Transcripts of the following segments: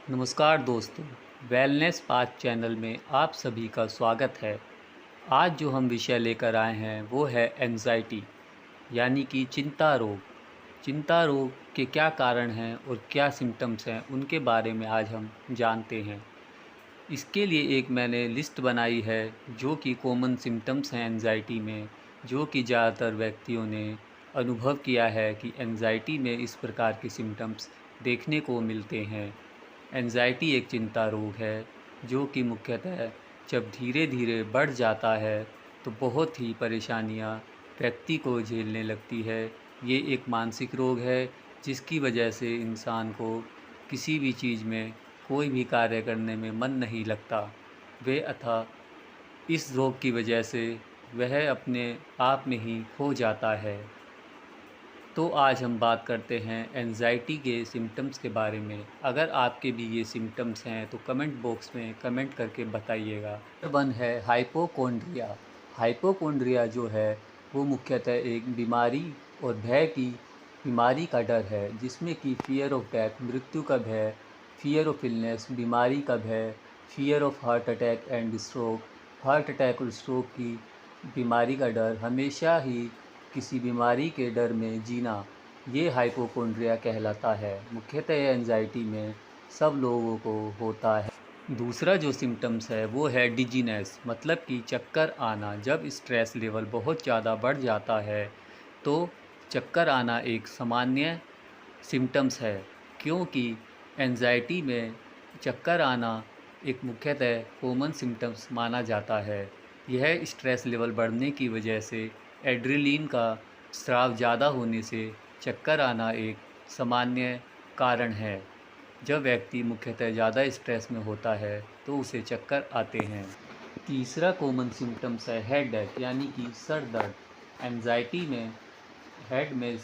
नमस्कार दोस्तों, wellness path channel में आप सभी का स्वागत है। आज जो हम विषय लेकर आए हैं वो है एंजाइटी यानी कि चिंता रोग। चिंता रोग के क्या कारण हैं और क्या सिम्टम्स हैं उनके बारे में आज हम जानते हैं। इसके लिए एक मैंने लिस्ट बनाई है जो कि कॉमन सिम्टम्स हैं एंजाइटी में, जो कि ज़्यादातर व्यक्तियों ने अनुभव किया है कि एंजाइटी में इस प्रकार के सिम्टम्स देखने को मिलते हैं। एंजाइटी एक चिंता रोग है जो कि मुख्यतः जब धीरे धीरे बढ़ जाता है तो बहुत ही परेशानियां व्यक्ति को झेलने लगती है। ये एक मानसिक रोग है जिसकी वजह से इंसान को किसी भी चीज़ में कोई भी कार्य करने में मन नहीं लगता। वे अतः इस रोग की वजह से वह अपने आप में ही खो जाता है। तो आज हम बात करते हैं एंजाइटी के सिम्टम्स के बारे में। अगर आपके भी ये सिम्टम्स हैं तो कमेंट बॉक्स में कमेंट करके बताइएगा। नंबर 1 है हाइपोकोंड्रिया। हाइपोकोंड्रिया जो है वो मुख्यतः एक बीमारी और भय की बीमारी का डर है, जिसमें कि फ़ियर ऑफ डेथ मृत्यु का भय, फ़ियर ऑफ इलनेस बीमारी का भय, fear of heart attack and stroke heart attack और स्ट्रोक की बीमारी का डर, हमेशा ही किसी बीमारी के डर में जीना, ये हाइपोकोंड्रिया कहलाता है। मुख्यतः एंजाइटी में सब लोगों को होता है। दूसरा जो सिम्टम्स है वो है डिजीनेस, मतलब कि चक्कर आना। जब स्ट्रेस लेवल बहुत ज़्यादा बढ़ जाता है तो चक्कर आना एक सामान्य सिम्टम्स है, क्योंकि एंजाइटी में चक्कर आना एक मुख्यतः कॉमन सिम्टम्स माना जाता है। यह स्ट्रेस लेवल बढ़ने की वजह से एड्रेनलिन का स्राव ज़्यादा होने से चक्कर आना एक सामान्य कारण है। जब व्यक्ति मुख्यतः ज़्यादा स्ट्रेस में होता है तो उसे चक्कर आते हैं। तीसरा कॉमन सिम्टम्स है हेडेक यानी कि सर दर्द। एंजाइटी में हेड में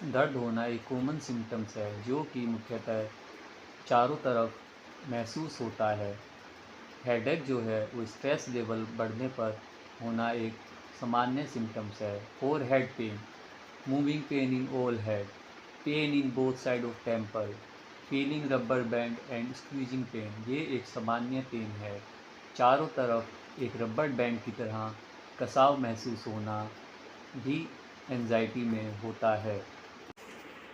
दर्द होना एक कॉमन सिम्टम्स है जो कि मुख्यतः चारों तरफ महसूस होता है। हेडेक जो है वो स्ट्रेस लेवल बढ़ने पर होना एक सामान्य सिम्टम्स है। और head pain, moving pain in all head, pain in both side of temple, feeling rubber band and squeezing pain, ये एक सामान्य पेन है। चारों तरफ एक रबर बैंड की तरह कसाव महसूस होना भी एंजाइटी में होता है।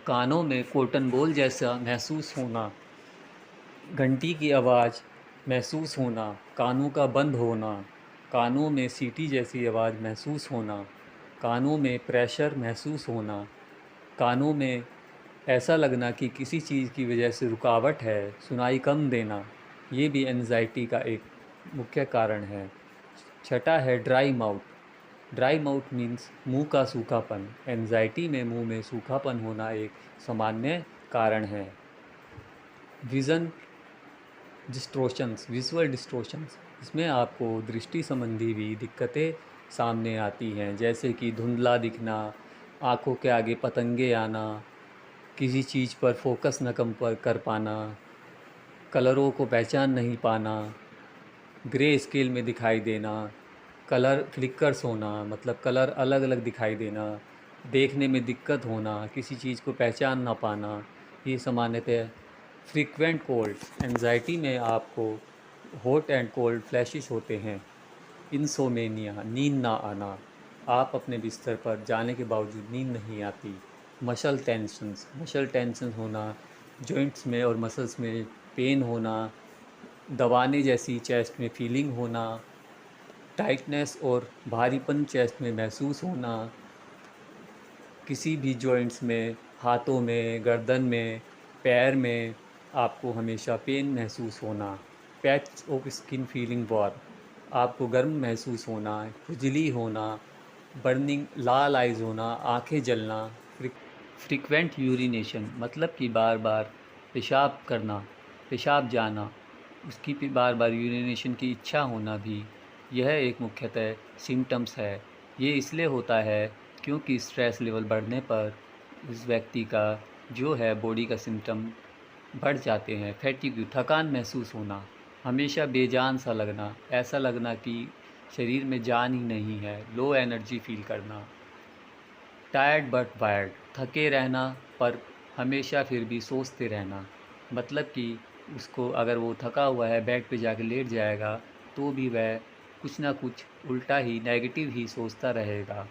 कानों में कॉटन बॉल जैसा महसूस होना, घंटी की आवाज़ महसूस होना, कानों का बंद होना, कानों में सीटी जैसी आवाज़ महसूस होना, कानों में प्रेशर महसूस होना, कानों में ऐसा लगना कि किसी चीज़ की वजह से रुकावट है, सुनाई कम देना, ये भी एंजाइटी का एक मुख्य कारण है। छठा है dry mouth. Dry mouth means मुंह का सूखापन। एंजाइटी में मुंह में सूखापन होना एक सामान्य कारण है। विज़न डिस्टॉर्शंस, विजुअल डिस्टॉर्शंस, इसमें आपको दृष्टि संबंधी भी दिक्कतें सामने आती हैं, जैसे कि धुंधला दिखना, आँखों के आगे पतंगे आना, किसी चीज़ पर फोकस न कर पाना, कलरों को पहचान नहीं पाना, ग्रे स्केल में दिखाई देना, कलर फ्लिकर्स होना, मतलब कलर अलग अलग दिखाई देना, देखने में दिक्कत होना, किसी चीज़ को पहचान ना पाना, ये सामान्यतः फ्रीक्वेंट कोल्ड। एंजाइटी में आपको हॉट एंड कोल्ड फ्लैशेस होते हैं। इंसोमेनिया, नींद ना आना, आप अपने बिस्तर पर जाने के बावजूद नींद नहीं आती। मसल टेंशन होना, जॉइंट्स में और मसल्स में पेन होना, दबाने जैसी चेस्ट में फीलिंग होना, टाइटनेस और भारीपन चेस्ट में महसूस होना, किसी भी जॉइंट्स में, हाथों में, गर्दन में, पैर में आपको हमेशा पेन महसूस होना, patch of skin feeling warm, आपको गर्म महसूस होना, खुजली होना, बर्निंग लाल आइज़ होना, आंखें जलना, फ्रिक्वेंट यूरिनेशन, मतलब कि बार बार पेशाब करना, पेशाब जाना, उसकी बार बार यूरिनेशन की इच्छा होना भी यह एक मुख्यतः सिम्टम्स है। ये इसलिए होता है क्योंकि स्ट्रेस लेवल बढ़ने पर उस व्यक्ति का जो है बॉडी का सिम्टम बढ़ जाते हैं। फैटिग, थकान महसूस होना, हमेशा बेजान सा लगना, ऐसा लगना कि शरीर में जान ही नहीं है, लो एनर्जी फील करना। टायर्ड बट वायर्ड, थके रहना पर हमेशा फिर भी सोचते रहना, मतलब कि उसको अगर वो थका हुआ है बेड पे जाके लेट जाएगा तो भी वह कुछ ना कुछ उल्टा ही नेगेटिव ही सोचता रहेगा।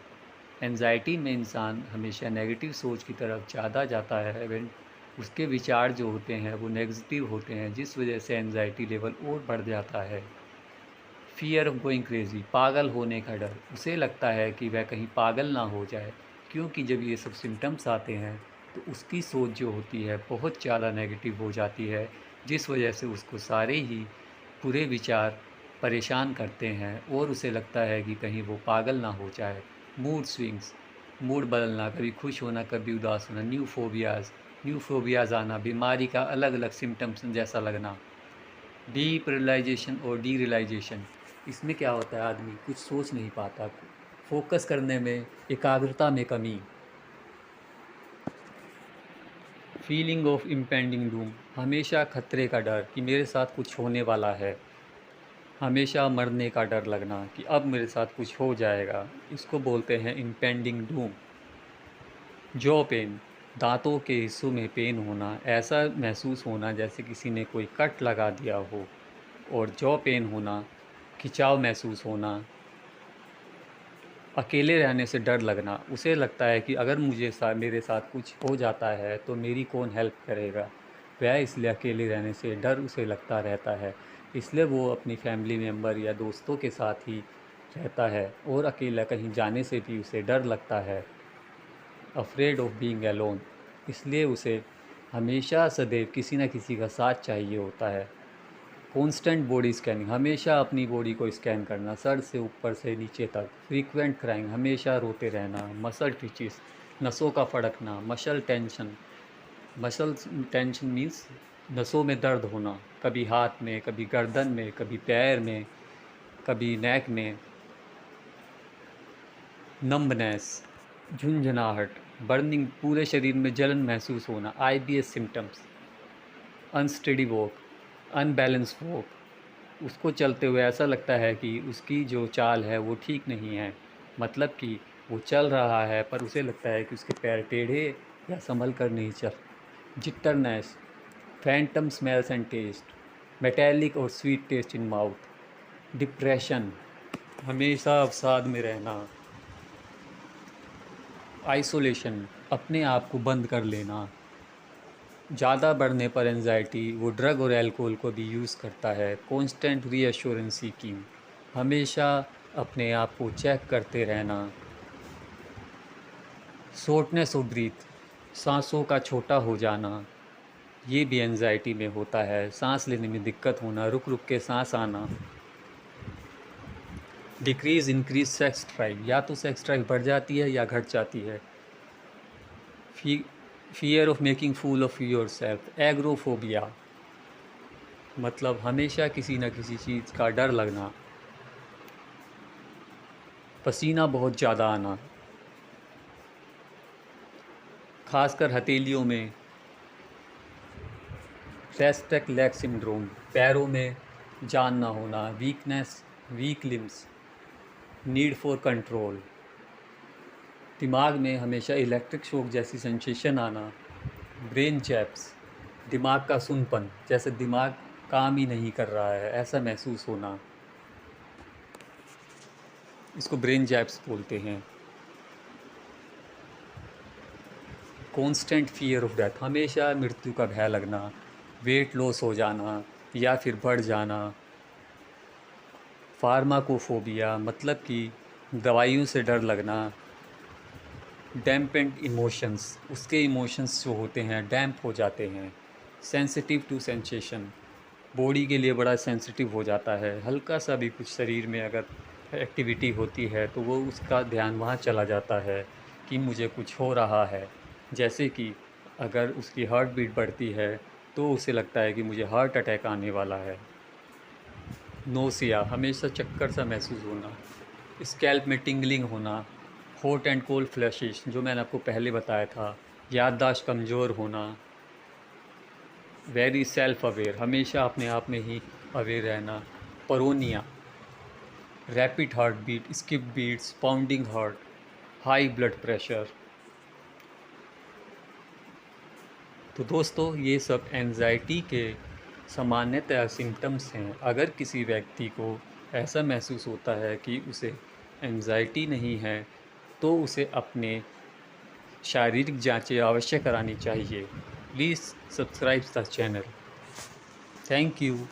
एंजाइटी में इंसान हमेशा नेगेटिव सोच की तरफ ज़्यादा जाता है। इवन उसके विचार जो होते हैं वो नेगेटिव होते हैं, जिस वजह से एंजाइटी लेवल और बढ़ जाता है। फियर ऑफ गोइंग क्रेज़ी, पागल होने का डर। उसे लगता है कि वह कहीं पागल ना हो जाए, क्योंकि जब ये सब सिम्टम्स आते हैं तो उसकी सोच जो होती है बहुत ज़्यादा नेगेटिव हो जाती है, जिस वजह से उसको सारे ही बुरे विचार परेशान करते हैं और उसे लगता है कि कहीं वो पागल ना हो जाए। मूड स्विंग्स, मूड बदलना, कभी खुश होना कभी उदास होना। न्यू फोबियाज़ आना, बीमारी का अलग अलग सिम्टम्स जैसा लगना। डीप रियलाइजेशन और डी रियलाइजेशन, इसमें क्या होता है, आदमी कुछ सोच नहीं पाता, फोकस करने में, एकाग्रता में कमी। फीलिंग ऑफ इम्पेंडिंग डूम, हमेशा खतरे का डर कि मेरे साथ कुछ होने वाला है। हमेशा मरने का डर लगना कि अब मेरे साथ कुछ हो जाएगा, इसको बोलते हैं इम्पेंडिंग डूम। जॉ पेन, दांतों के हिस्सों में पेन होना, ऐसा महसूस होना जैसे किसी ने कोई कट लगा दिया हो। और जॉ पेन होना, खिंचाव महसूस होना। अकेले रहने से डर लगना, उसे लगता है कि अगर मेरे साथ कुछ हो जाता है तो मेरी कौन हेल्प करेगा। वह इसलिए अकेले रहने से डर उसे लगता रहता है, इसलिए वो अपनी फैमिली मेम्बर या दोस्तों के साथ ही रहता है और अकेला कहीं जाने से भी उसे डर लगता है। अफ्रेड ऑफ बीइंग अलोन, इसलिए उसे हमेशा सदैव किसी न किसी का साथ चाहिए होता है। कॉन्स्टेंट बॉडी स्कैनिंग, हमेशा अपनी बॉडी को स्कैन करना, सर से ऊपर से नीचे तक। फ्रीक्वेंट क्राइंग, हमेशा रोते रहना। मसल ट्विचिस, नसों का फड़कना। मसल टेंशन मीन्स नसों में दर्द होना, कभी हाथ में, कभी गर्दन में, कभी पैर में, कभी नेक में। नम्बनेस, झुंझुनाहट, बर्निंग, पूरे शरीर में जलन महसूस होना। IBS symptoms, unsteady walk, unbalance walk, उसको चलते हुए ऐसा लगता है कि उसकी जो चाल है वो ठीक नहीं है, मतलब कि वो चल रहा है पर उसे लगता है कि उसके पैर टेढ़े या संभल कर नहीं चल। Jitteriness, phantom smells and taste, metallic और sweet taste in mouth. Depression, हमेशा अवसाद में रहना। आइसोलेशन, अपने आप को बंद कर लेना। ज़्यादा बढ़ने पर एंजाइटी वो ड्रग और अल्कोहल को भी यूज़ करता है। कॉन्स्टेंट रीअश्योरेंस सीकिंग, हमेशा अपने आप को चेक करते रहना। शॉर्टनेस ऑफ ब्रीथ, सांसों का छोटा हो जाना, ये भी एंजाइटी में होता है। सांस लेने में दिक्कत होना, रुक रुक के सांस आना। डिक्रीज़ इंक्रीज सेक्स ड्राइव, या तो सेक्स ड्राइव बढ़ जाती है या घट जाती है। Fear of making fool of your self. Agoraphobia, मतलब हमेशा किसी न किसी चीज़ का डर लगना। पसीना बहुत ज़्यादा आना, खासकर हथेलियों में। रेस्टेक लेग सिंड्रोम, पैरों में जान ना होना। Weakness, weak limbs, need for control. दिमाग में हमेशा इलेक्ट्रिक शॉक जैसी सेंसेशन आना। ब्रेन जैप्स, दिमाग का सुनपन, जैसे दिमाग काम ही नहीं कर रहा है ऐसा महसूस होना, इसको ब्रेन जैप्स बोलते हैं। कॉन्स्टेंट फियर ऑफ डेथ, हमेशा मृत्यु का भय लगना। वेट लॉस हो जाना या फिर बढ़ जाना। फार्माकोफोबिया, मतलब कि दवाइयों से डर लगना। डैम्पेंड इमोशंस, उसके इमोशंस जो होते हैं डैम्प हो जाते हैं। सेंसिटिव टू सेंसेशन, बॉडी के लिए बड़ा सेंसिटिव हो जाता है। हल्का सा भी कुछ शरीर में अगर एक्टिविटी होती है तो वो उसका ध्यान वहाँ चला जाता है कि मुझे कुछ हो रहा है। जैसे कि अगर उसकी हार्ट बीट बढ़ती है तो उसे लगता है कि मुझे हार्ट अटैक आने वाला है। नोसिया, हमेशा चक्कर सा महसूस होना। स्कैल्प में टिंगलिंग होना। हॉट एंड कोल्ड फ्लैशेस, जो मैंने आपको पहले बताया था। याददाश्त कमज़ोर होना। वेरी सेल्फ अवेयर, हमेशा अपने आप में ही अवेयर रहना। Paranoia, rapid heart beat, skip beats, pounding heart, high blood pressure. तो दोस्तों, ये सब एंजाइटी के सामान्यतः सिम्टम्स हैं। अगर किसी व्यक्ति को ऐसा महसूस होता है कि उसे एंजाइटी नहीं है, तो उसे अपने शारीरिक जांचें अवश्य करानी चाहिए। Please subscribe the channel. Thank you.